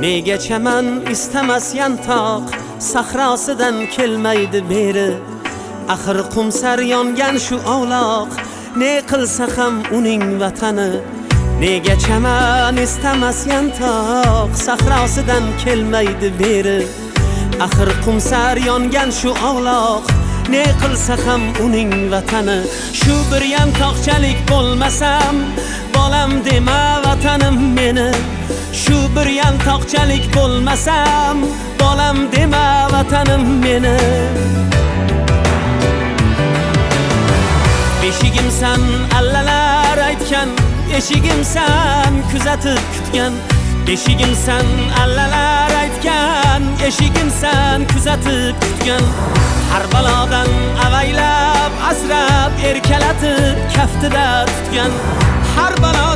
nega chaman istamas yantoq sahrosidan kelmaydi beri. Axir qumsar yongan shu ovloq, ne qilsa ham uning vatani. Nega chaman istamas yantoq sahrosidan kelmaydi beri. Axir qumsar yongan shu ovloq, ne qilsa ham uning vatani. Shu bir yantoqchalik bo'lmasam, bolam dema vatanim meni. Shu bir yantoqchalik bo'lmasam, bolam dema vatanim meni. Beshigimsan allalar aytgan, eshigimsan kuzatib kutgan. Beshigimsan allalar aytgan, eshigimsan kuzatib kutgan. Har balodan avaylab asrab erkalatib kaftida tutgan. Har balo